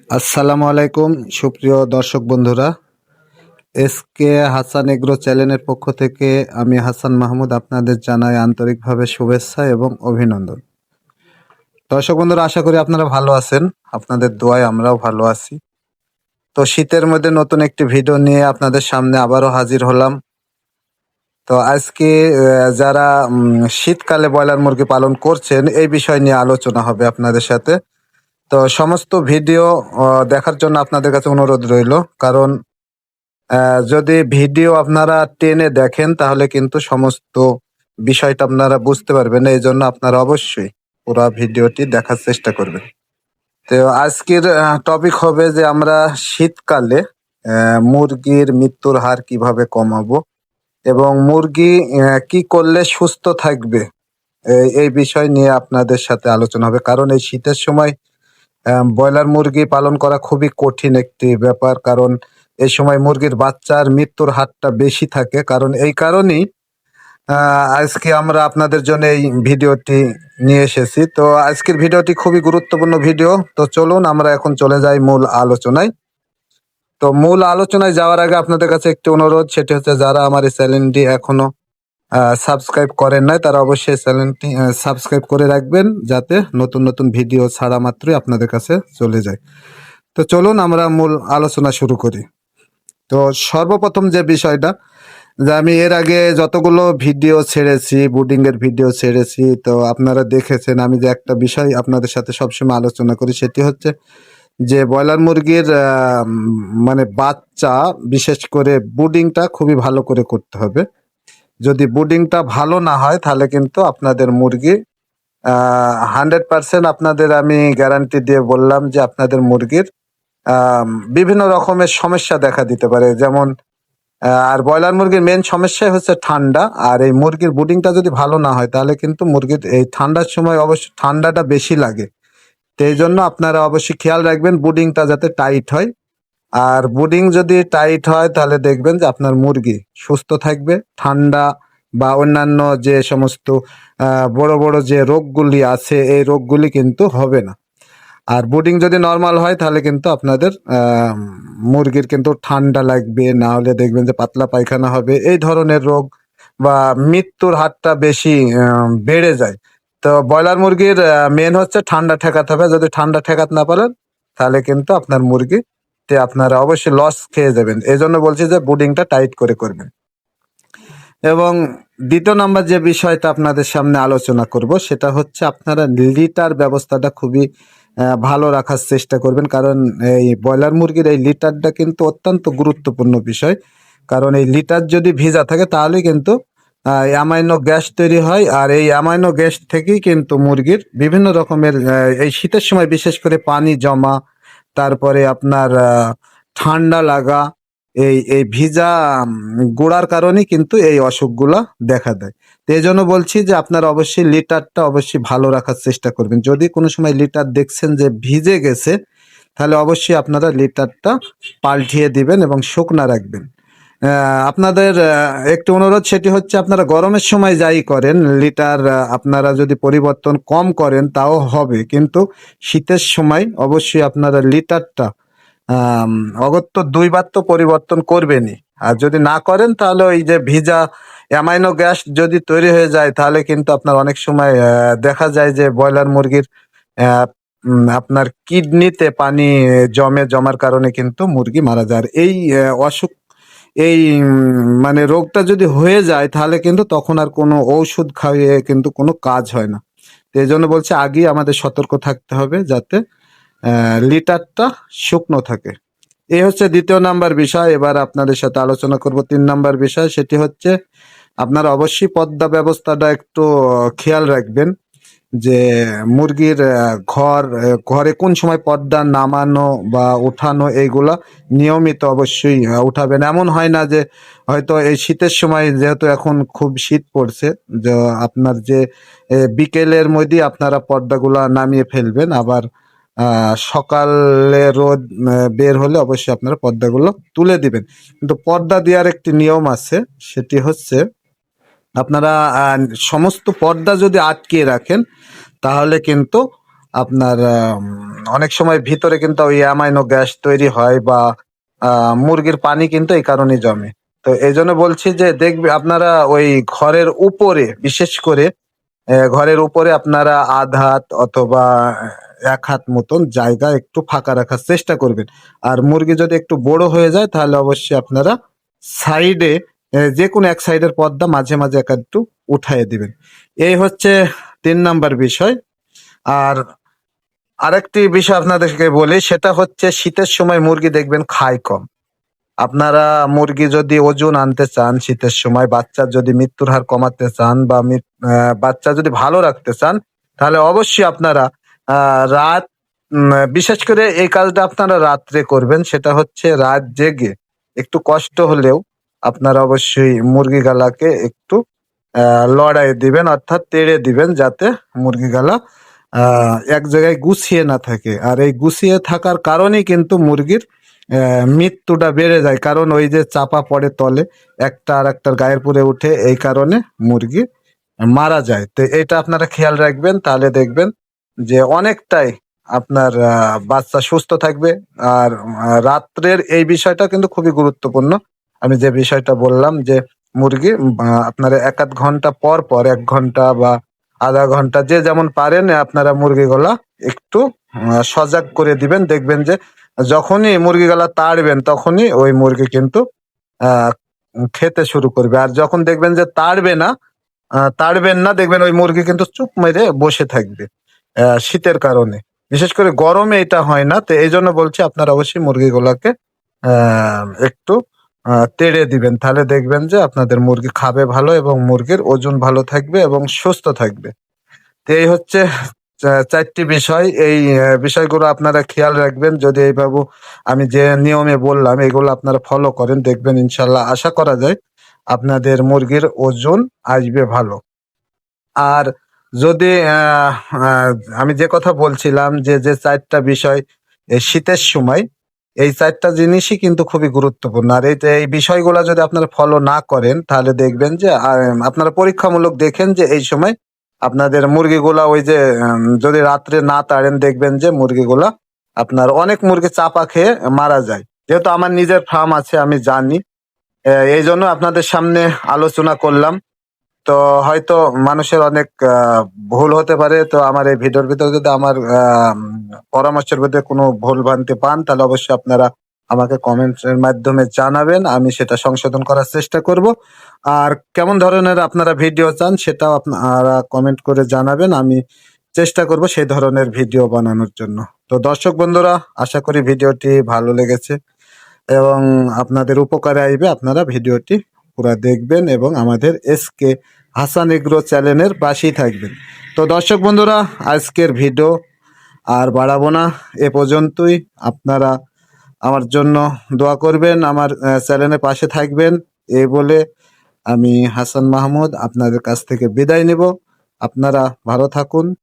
আসসালামু আলাইকুম সুপ্রিয় দর্শক বন্ধুরা। এসকে হাসান এগ্রো চ্যানেলের পক্ষ থেকে আমি হাসান মাহমুদ আপনাদের জানাই আন্তরিকভাবে শুভেচ্ছা এবং অভিনন্দন। দর্শক বন্ধুরা, আশা করি আপনারা ভালো আছেন। আপনাদের দোয়ায় আমরাও ভালো আছি। তো শীতের মধ্যে নতুন একটি ভিডিও নিয়ে আপনাদের সামনে আবারও হাজির হলাম। তো আজকে যারা শীতকালে ব্রয়লার মুরগি পালন করছেন এই বিষয় নিয়ে আলোচনা হবে আপনাদের সাথে। তো সমস্ত ভিডিও দেখার জন্য আপনাদের কাছে অনুরোধ রইল, কারণ যদি ভিডিও আপনারা টেনে দেখেন তাহলে কিন্তু সমস্ত বিষয়টা আপনারা বুঝতে পারবেন না। এই জন্য আপনারা অবশ্যই পুরো ভিডিওটি দেখার চেষ্টা করবেন। তো আজকের টপিক হবে যে আমরা শীতকালে মুরগির মৃত্যুর হার কিভাবে কমাবো এবং মুরগি কি করলে সুস্থ থাকবে, এই বিষয় নিয়ে আপনাদের সাথে আলোচনা হবে। কারণ এই শীতের সময় ব্রয়লার মুরগি পালন করা খুবই কঠিন একটি ব্যাপার, কারণ এই সময় মুরগির বাচ্চার মৃত্যুর হারটা বেশি থাকে। কারণ এই কারণেই আজকে আমরা আপনাদের জন্য এই ভিডিওটি নিয়ে এসেছি। তো আজকের ভিডিওটি খুবই গুরুত্বপূর্ণ ভিডিও। তো চলুন আমরা এখন চলে যাই মূল আলোচনায়। তো মূল আলোচনায় যাওয়ার আগে আপনাদের কাছে একটি অনুরোধ, সেটি হচ্ছে যারা আমার এই চ্যানেলটি এখনো সাবস্ক্রাইব করেন নাই তারা অবশ্যই চ্যানেলটি সাবস্ক্রাইব করে রাখবেন, যাতে নতুন নতুন ভিডিও ছাড়া মাত্রই আপনাদের কাছে চলে যায়। তো চলুন আমরা মূল আলোচনা শুরু করি। তো সর্বপ্রথম যে বিষয়টা, যে আমি এর আগে যতগুলো ভিডিও ছেড়েছি, বুডিং এর ভিডিও ছেড়েছি, তো আপনারা দেখেছেন আমি যে একটা বিষয় আপনাদের সাথে সবসময় আলোচনা করি, সেটি হচ্ছে যে ব্রয়লার মুরগির মানে বাচ্চা, বিশেষ করে বুডিংটা খুবই ভালো করে করতে হবে। যদি বুডিংটা ভালো না হয় তাহলে কিন্তু আপনাদের মুরগি 100% আপনাদের আমি গ্যারান্টি দিয়ে বললাম যে আপনাদের মুরগির বিভিন্ন রকমের সমস্যা দেখা দিতে পারে। যেমন আর ব্রয়লার মুরগির মেন সমস্যাই হচ্ছে ঠান্ডা। আর এই মুরগির বুডিংটা যদি ভালো না হয় তাহলে কিন্তু মুরগির এই ঠান্ডার সময় অবশ্যই ঠান্ডাটা বেশি লাগে। তো এই জন্য আপনারা অবশ্যই খেয়াল রাখবেন বুডিংটা যাতে টাইট হয়। আর বুডিং যদি টাইট হয় তাহলে দেখবেন যে আপনার মুরগি সুস্থ থাকবে, ঠান্ডা বা অন্যান্য যে সমস্ত বড় বড় যে রোগগুলি আছে এই রোগগুলি কিন্তু হবে না। আর বুডিং যদি নর্মাল হয় তাহলে কিন্তু আপনাদের মুরগির কিন্তু ঠান্ডা লাগবে, না হলে দেখবেন যে পাতলা পায়খানা হবে, এই ধরনের রোগ বা মৃত্যুর হারটা বেশি বেড়ে যায়। তো ব্রয়লার মুরগির মেন হচ্ছে ঠান্ডা ঠেকাতে হবে। যদি ঠান্ডা ঠেকাতে না পারেন তাহলে কিন্তু আপনার মুরগিতে আপনারা অবশ্যই লস খেয়ে যাবেন। এই জন্য বলছি যে বুডিংটা টাইট করে করবেন। এবং দ্বিতীয় নাম্বার যে বিষয়টা আপনাদের সামনে আলোচনা করব সেটা হচ্ছে আপনারা লিটার ব্যবস্থাটা খুবই ভালো রাখার চেষ্টা করবেন। কারণ এই ব্রয়লার মুরগির এই লিটারটা কিন্তু অত্যন্ত গুরুত্বপূর্ণ বিষয়। কারণ এই লিটার যদি ভিজা থাকে তাহলে কিন্তু অ্যামাইনো গ্যাস তৈরি হয়। আর এই অ্যামাইনো গ্যাস থেকেই কিন্তু মুরগির বিভিন্ন রকমের এই শীতের সময় বিশেষ করে পানি জমা, তারপরে আপনার ঠান্ডা লাগা, এই এই ভিজা গোড়ার কারণেই কিন্তু এই অসুখগুলা দেখা দেয়। তো এই জন্য বলছি যে আপনারা অবশ্যই লিটারটা অবশ্যই ভালো রাখার চেষ্টা করবেন। যদি কোনো সময় লিটার দেখছেন যে ভিজে গেছে তাহলে অবশ্যই আপনারা লিটারটা পাল্টিয়ে দিবেন এবং শুকনা রাখবেন। আপনাদের একটি অনুরোধ, সেটি হচ্ছে আপনারা গরমের সময় যাই করেন লিটার আপনারা যদি পরিবর্তন কম করেন তাও হবে, কিন্তু শীতের সময় অবশ্যই আপনারা লিটারটা অগত্য 2 বার তো পরিবর্তন করবেনই। আর যদি না করেন তাহলে ওই যে ভিজা অ্যামাইনো গ্যাস যদি তৈরি হয়ে যায় তাহলে কিন্তু আপনার অনেক সময় দেখা যায় যে ব্রয়লার মুরগির আপনার কিডনিতে পানি জমার কারণে কিন্তু মুরগি মারা যায়। আর এই অসুখ, এই মানে রোগটা যদি হয়ে যায় তাহলে কিন্তু তখন আর কোনো ঔষধ খাইয়ে কিন্তু কোনো কাজ হয় না। তো এই জন্য বলছি আগেই আমাদের সতর্ক থাকতে হবে যাতে লিটারটা শুকনো থাকে। এই হচ্ছে দ্বিতীয় নাম্বার বিষয়। এবার আপনাদের সাথে আলোচনা করব 3 নাম্বার বিষয়, সেটি হচ্ছে আপনারা অবশ্যই পর্দা ব্যবস্থাটা একটু খেয়াল রাখবেন। যে মুরগির ঘরে কোন সময় পর্দা নামানো বা উঠানো এইগুলা নিয়মিত অবশ্যই উঠাবেন। এমন হয় না যে হয়তো এই শীতের সময় যেহেতু এখন খুব শীত পড়ছে, যে আপনার যে বিকেলের মধ্যে আপনারা পর্দাগুলা নামিয়ে ফেলবেন, আবার সকালে রোদ বের হলে অবশ্যই আপনারা পর্দাগুলো তুলে দিবেন। কিন্তু পর্দা দেওয়ার একটি নিয়ম আছে, সেটি হচ্ছে আপনারা সমস্ত পর্দা যদি আটকিয়ে রাখেন তাহলে কিন্তু আপনার অনেক সময় ভিতরে কিন্তু ওই অ্যামাইনো গ্যাস তৈরি হয় বা মুরগির পানি কিন্তু এই কারণেই জমে। তো এই জন্য বলছি যে দেখবে আপনারা ওই ঘরের উপরে বিশেষ করে ঘরের উপরে আপনারা আধ হাত অথবা ১ হাত মতন জায়গা একটু ফাঁকা রাখার চেষ্টা করবেন। আর মুরগি যদি একটু বড় হয়ে যায় তাহলে অবশ্যই আপনারা সাইডে যেকোনো এক সাইডের পর্দা মাঝে, মাঝে একটু উঠায়ে দিবেন। এই হচ্ছে ৩ নাম্বার বিষয়। আর আরেকটি বিষয় আপনাদেরকে বলি সেটা হচ্ছে শীতের সময় মুরগি দেখবেন খায় কম। আপনারা মুরগি যদি ওজন আনতে চান শীতের সময়, বাচ্চার যদি মৃত্যুর হার কমাতে চান বা বাচ্চা যদি ভালো রাখতে চান, তাহলে অবশ্যই আপনারা আ রাত বিশেষ করে এই কাজটা আপনারা রাত্রে করবেন। সেটা হচ্ছে রাত জেগে একটু কষ্ট হলেও আপনারা অবশ্যই মুরগিগুলাকে একটু আ লড়াইয়ে দিবেন অর্থাৎ তেড়ে দিবেন যাতে মুরগিগুলা আ এক জায়গায় গুছিয়ে না থাকে। আর এই গুছিয়ে থাকার কারণেই কিন্তু মুরগির মৃত্যুটা বেড়ে যায়। কারণ ওই যে চাপা পড়ে তলে, একটা আরেকটার গায়ের উপরে উঠে এই কারণে মুরগি মারা যায়। তো এটা আপনারা খেয়াল রাখবেন তাহলে দেখবেন যে অনেকটাই আপনার বাচ্চা সুস্থ থাকবে। আর রাত্রের এই বিষয়টা কিন্তু খুবই গুরুত্বপূর্ণ। আমি যে বিষয়টা বললাম যে মুরগি আপনারা ১ আধ ঘন্টা পর, পর ১ ঘন্টা বা আধা ঘন্টা যে যেমন পারেন আপনারা মুরগিগুলা একটু সজাগ করে দিবেন। দেখবেন যে যখনই মুরগিগুলা তাড়বেন তখনই ওই মুরগি কিন্তু আ খেতে শুরু করবে। আর যখন দেখবেন যে তাড়বেন না দেখবেন ওই মুরগি কিন্তু চুপ মেরে বসে থাকবে শীতের কারণে। বিশেষ করে গরমে এটা হয় না। তো এইজন্য বলছি আপনারা অবশ্যই মুরগিগুলাকে আ একটু তেড়ে দিবেন। তাহলে দেখবেন যে আপনাদের মুরগি খাবে ভালো এবং মুরগির ওজন ভালো থাকবে এবং সুস্থ থাকবে। তো এই হচ্ছে ৪ টি বিষয়। এই বিষয়গুলো আপনারা খেয়াল রাখবেন। যদি এইভাবে আমি যে নিয়মে বললাম এগুলো আপনারা ফলো করেন দেখবেন ইনশাআল্লাহ আশা করা যায় আপনাদের মুরগির ওজন আসবে ভালো। আর যদি আ আমি যে কথা বলছিলাম যে ৪ টা বিষয় এই শীতের সময় এই ৪ টা জিনিসই কিন্তু খুবই গুরুত্বপূর্ণ। আর এই বিষয়গুলা যদি আপনারা ফলো না করেন তাহলে দেখবেন যে আপনারা পরীক্ষামূলক দেখেন যে এই সময় আপনাদের মুরগিগুলা ওই যে যদি রাত্রে না তাড়েন দেখবেন যে মুরগিগুলা আপনার অনেক মুরগি চাপা খেয়ে মারা যায়। যেহেতু আমার নিজের ফার্ম আছে আমি জানি। এইজন্য আপনাদের সামনে আলোচনা করলাম। তো হয়তো মানুষের অনেক ভুল হতে পারে। তো আমার এই ভিডিওর ভিতরে যদি আমার পরামর্শের ভিতরে কোনো ভুলভ্রান্তি পান তাহলে অবশ্যই আপনারা আমাকে কমেন্টের মাধ্যমে জানাবেন। আমি সেটা সংশোধন করার চেষ্টা করব। আর কেমন ধরনের আপনারা ভিডিও চান সেটাও আপনারা কমেন্ট করে জানাবেন। আমি চেষ্টা করব সেই ধরনের ভিডিও বানানোর জন্য। তো দর্শক বন্ধুরা আশা করি ভিডিওটি ভালো লেগেছে এবং আপনাদের উপকারে আসবে। আপনারা ভিডিওটি পুরা দেখবেন এবং আমাদের এসকে হাসান এগ্রো চ্যানেলের পাশেই থাকবেন। তো দর্শক বন্ধুরা আজকের ভিডিও আর বাড়াবো না, এ পর্যন্তই। আপনারা আমার জন্য দোয়া করবেন, আমার চ্যানেলের পাশে থাকবেন। এই বলে আমি হাসান মাহমুদ আপনাদের কাছ থেকে বিদায় নেব। আপনারা ভালো থাকুন।